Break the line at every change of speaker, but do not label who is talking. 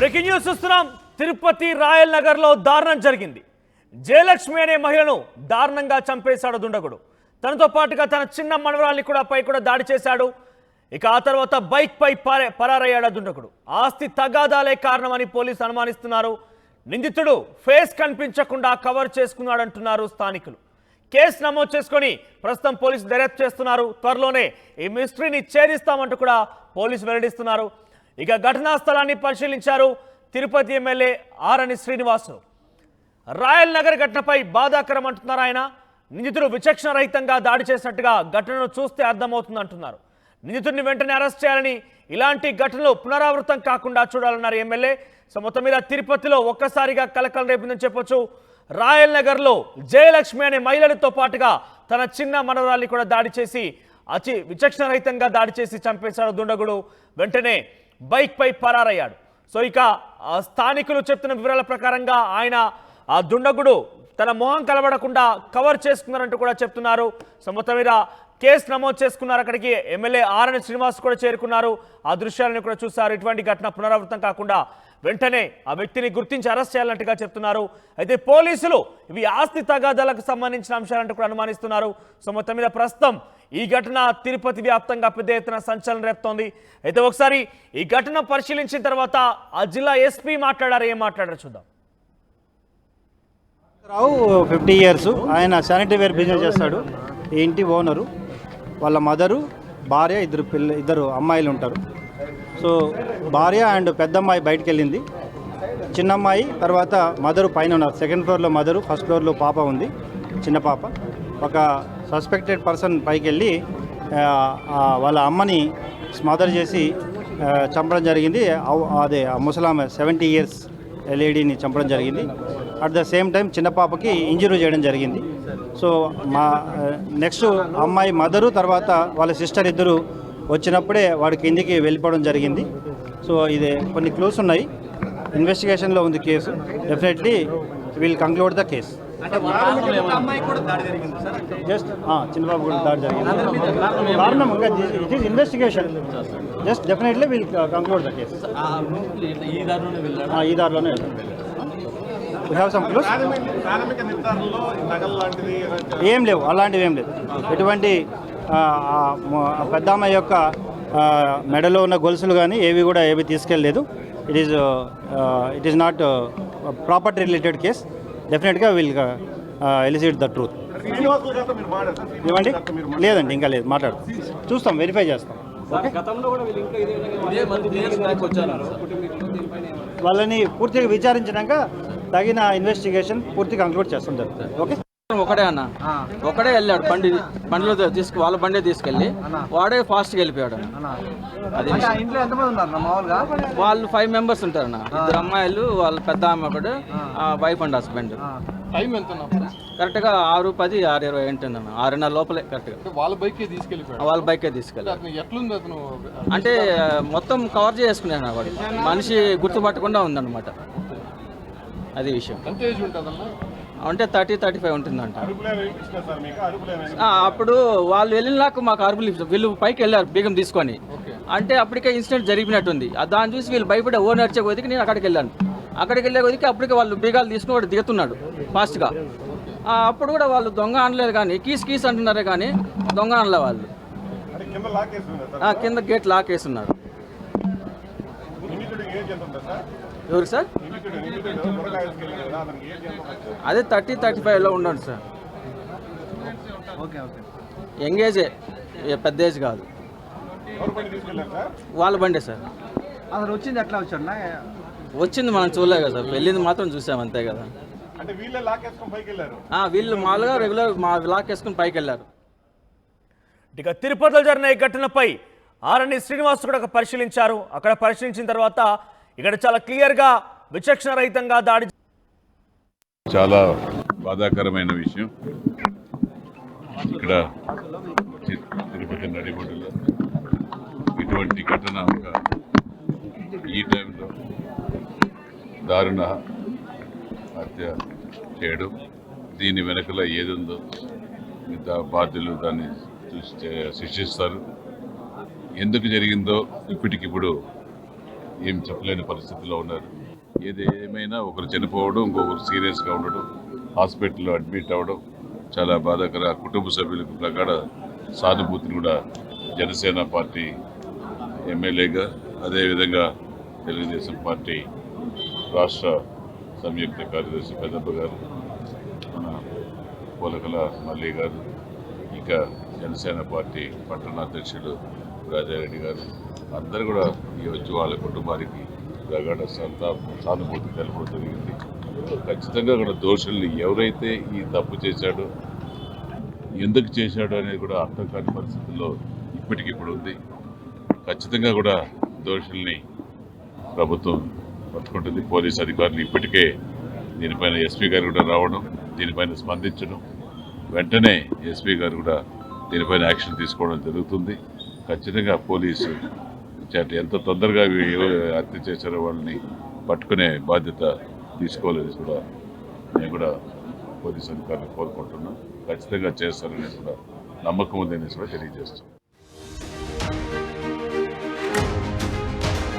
Breaking news చూస్తున్నాం. Tirupati royal Nagar లో దారుణం జరిగింది. జయలక్ష్మి అనే మహిళను దారుణంగా చంపేశాడు దుండగుడు. తనతో పాటుగా తన చిన్న మనవరాల్ని కూడా దాడి చేశాడు. ఇక ఆ తర్వాత బైక్ పై పరారయ్యాడు దుండగుడు. ఆస్తి తగాదాలే కారణమని పోలీసులు అనుమానిస్తున్నారు. నిందితుడు ఫేస్ కనిపించకుండా కవర్ చేసుకున్నాడంటున్నారు స్థానికులు. కేసు నమోదు చేసుకొని ప్రస్తుతం పోలీసులు దర్యాప్తు చేస్తున్నారు. త్వరలోనే ఈ మిస్టరీని ఛేదిస్తామంటూ కూడా పోలీసులు వెల్లడిస్తున్నారు. ఇక ఘటనా స్థలాన్ని పరిశీలించారు తిరుపతి ఎమ్మెల్యే ఆరణి శ్రీనివాసు. రాయల్ నగర్ ఘటనపై బాధాకరం అంటున్నారు ఆయన. నిందితుడు విచక్షణ రహితంగా దాడి చేసినట్టుగా ఘటనను చూస్తే అర్థమవుతుంది అంటున్నారు. నిందితుడిని వెంటనే అరెస్ట్ చేయాలని, ఇలాంటి ఘటనలు పునరావృతం కాకుండా చూడాలన్నారు ఎమ్మెల్యే. సో మొత్తం మీద తిరుపతిలో ఒక్కసారిగా కలకలం రేపిందని చెప్పొచ్చు. రాయల్ నగర్లో జయలక్ష్మి అనే మహిళలతో పాటుగా తన చిన్న మనవరాల్ని కూడా దాడి చేసి విచక్షణ రహితంగా దాడి చేసి చంపేశాడు దుండగుడు. వెంటనే బైక్ పై పరారయ్యాడు. సో ఇక స్థానికులు చెప్తున్న వివరాల ప్రకారంగా ఆయన ఆ దుండగుడు తన మొహం కలబడకుండా కవర్ చేసుకున్నారంటూ కూడా చెప్తున్నారు. సో మొత్తం మీద కేసు నమోదు చేసుకున్నారు. అక్కడికి ఎమ్మెల్యే ఆరణి శ్రీనివాస్ కూడా చేరుకున్నారు. ఆ దృశ్యాలను కూడా చూశారు. ఇటువంటి ఘటన పునరావృతం కాకుండా వెంటనే ఆ వ్యక్తిని గుర్తించి అరెస్ట్ చేయాలంటగా చెప్తున్నారు. అయితే పోలీసులు ఇవి ఆస్తి తగాదాలకు సంబంధించిన అంశాలంటూ కూడా అనుమానిస్తున్నారు. సో మొత్తం మీద ప్రస్తుతం ఈ ఘటన తిరుపతి వ్యాప్తంగా పెద్ద ఎత్తున సంచలనం రేపుతోంది. అయితే ఒకసారి ఈ ఘటన పరిశీలించిన తర్వాత ఆ జిల్లా ఎస్పీ మాట్లాడారు. ఏం మాట్లాడారు చూద్దాం.
రావు 50 years, ఆయన శానిటరీ వేర్ బిజినెస్ చేస్తాడు. ఈ ఇంటి ఓనరు, వాళ్ళ మదరు, భార్య, ఇద్దరు అమ్మాయిలు ఉంటారు. సో భార్య అండ్ పెద్దమ్మాయి బయటికి వెళ్ళింది. చిన్నమ్మాయి తర్వాత మదరు పైన ఉన్నారు. సెకండ్ ఫ్లోర్లో మదరు, ఫస్ట్ ఫ్లోర్లో పాప ఉంది, చిన్న పాప. ఒక సస్పెక్టెడ్ పర్సన్ పైకి వెళ్ళి వాళ్ళ అమ్మని స్మదర్ చేసి చంపడం జరిగింది. అదే ముసలామె 70 years లేడీని చంపడం జరిగింది. అట్ ద సేమ్ టైం చిన్న పాపకి ఇంజరీ చేయడం జరిగింది. సో నెక్స్ట్ అమ్మాయి మదరు తర్వాత వాళ్ళ సిస్టర్ ఇద్దరు వచ్చినప్పుడే వాడి కిందికి వెళ్ళిపోవడం జరిగింది. సో ఇది కొన్ని క్లూస్ ఉన్నాయి. ఇన్వెస్టిగేషన్లో ఉంది case. Definitely will conclude the case. Just Chinnababu కూడా దాడి జరిగింది. కారణం ఇంకా it is investigation. Just definitely will conclude the case. ఈ దారిలోనే వీ హ్యావ్ సమ్ క్లూస్. ఏం లేవు, అలాంటివి ఏం లేదు. ఎటువంటి పెద్ద అమ్మాయి యొక్క మెడలో ఉన్న గొలుసులు కానీ ఏవి తీసుకెళ్ళలేదు. It is not property related case. డెఫినెట్గా విల్ ఎలిసిట్ ద ట్రూత్. ఏమండి? లేదండి, ఇంకా లేదు. మాట్లాడు, చూస్తాం, వెరిఫై చేస్తాం. వాళ్ళని పూర్తిగా విచారించినాక తగిన ఇన్వెస్టిగేషన్ పూర్తిగా కంక్లూడ్ చేస్తాం జరుగుతుంది. ఓకే.
ఒకడే అన్న, ఒకడే వెళ్ళాడు. బండిలో వాళ్ళ బండి తీసుకెళ్ళి వాడే ఫాస్ట్గా వెళ్ళిపోయాడు. వాళ్ళు 5 members ఉంటారన్న. 2 అమ్మాయిలు, వాళ్ళ పెద్ద అమ్మాయి ఒకడు, వైఫ్ అండ్ హస్బెండ్. కరెక్ట్గా 6:10, 6:20 ఏంటందన్న, 6:30 లోపలే కరెక్ట్గా వాళ్ళ బైకే తీసుకెళ్ళి. అంటే మొత్తం కవర్ చేసుకున్నాను. వాడు మనిషి గుర్తుపట్టకుండా ఉందన్నమాట. అది విషయం. అంటే 30-35 ఉంటుందంట. అప్పుడు వాళ్ళు వెళ్ళినాక మాకు అరుపులు, వీళ్ళు పైకి వెళ్ళారు బీగం తీసుకొని. అంటే అప్పటికే ఇన్సిడెంట్ జరిగినట్టుంది. దాన్ని చూసి వీళ్ళు భయపడే ఓ నడిచే కొద్దికి నేను అక్కడికి వెళ్ళాను. అక్కడికి వెళ్ళే కొద్దికి అప్పటికే వాళ్ళు బీగాలు తీసుకుని వాడు దిగుతున్నాడు ఫాస్ట్గా. అప్పుడు కూడా వాళ్ళు దొంగ అనలేదు, కానీ కీస్ అంటున్నారే కానీ దొంగ అనలే వాళ్ళు. కింద గేట్ లాక్ వేస్తున్నారు. ఎవరు సార్? అదే 30-35లో ఉన్నాడు సార్. యంగేజే, పెద్ద ఏజ్ కాదు. వాళ్ళ బండే సార్.
అసలు వచ్చింది ఎట్లా వచ్చాడు?
వచ్చింది మనం చూడలే కదా సార్, వెళ్ళింది మాత్రం చూసాం అంతే కదా. వీళ్ళు మామూలుగా రెగ్యులర్ లాక్ వేసుకుని పైకి వెళ్ళారు.
ఇక తిరుపతిలో జరిగిన ఈ ఘటనపై ఆరణి శ్రీనివాస్ కూడా పరిశీలించారు. అక్కడ పరిశీలించిన తర్వాత ఇక్కడ చాలా క్లియర్గా విచక్షణ రహితంగా దాడి.
చాలా బాధాకరమైన విషయం. ఇక్కడ తిరుపతి నడిబొడ్డులో ఇటువంటి ఘటన ఈ టైంలో దారుణ హత్య చేయడం, దీని వెనకల ఏదుందో బాధ్యులు దాన్ని శిక్షిస్తారు. ఎందుకు జరిగిందో ఇప్పటికిప్పుడు ఏం చెప్పలేని పరిస్థితిలో ఉన్నారు. ఏదేమైనా ఒకరు చనిపోవడం, ఇంకొకరు సీరియస్గా ఉండడం, హాస్పిటల్లో అడ్మిట్ అవ్వడం చాలా బాధాకర. కుటుంబ సభ్యులకు ప్రగాఢ సానుభూతిని కూడా జనసేన పార్టీ ఎమ్మెల్యేగా, అదేవిధంగా తెలుగుదేశం పార్టీ రాష్ట్ర సంయుక్త కార్యదర్శి పెద్దప్ప గారు, మన పోలకల మల్లి గారు, ఇంకా జనసేన పార్టీ పట్టణ అధ్యక్షుడు రాజారెడ్డి గారు అందరూ కూడా ఈ వచ్చి వాళ్ళ కుటుంబానికి ప్రగాఢ సానుభూతి తెలపడం జరిగింది. ఖచ్చితంగా కూడా దోషుల్ని ఎవరైతే ఈ తప్పు చేశాడో, ఎందుకు చేశాడో అనేది కూడా అర్థం కాని పరిస్థితుల్లో ఇప్పటికిప్పుడు ఉంది. ఖచ్చితంగా కూడా దోషుల్ని ప్రభుత్వం పట్టుకుంటుంది. పోలీస్ అధికారులు ఇప్పటికే దీనిపైన ఎస్పీ గారు కూడా రావడం, దీనిపైన స్పందించడం, వెంటనే ఎస్పీ గారు కూడా దీనిపైన యాక్షన్ తీసుకోవడం జరుగుతుంది. ఖచ్చితంగా పోలీసు ఎంత తొందరగా హత్య చేశారో వాళ్ళని పట్టుకునే బాధ్యత తీసుకోవాలని కూడా నేను కూడా పోలీసు అధికారులు కోరుకుంటున్నాను. ఖచ్చితంగా చేస్తారనేసి కూడా నమ్మకం ఉందనేసి కూడా తెలియజేస్తున్నాను.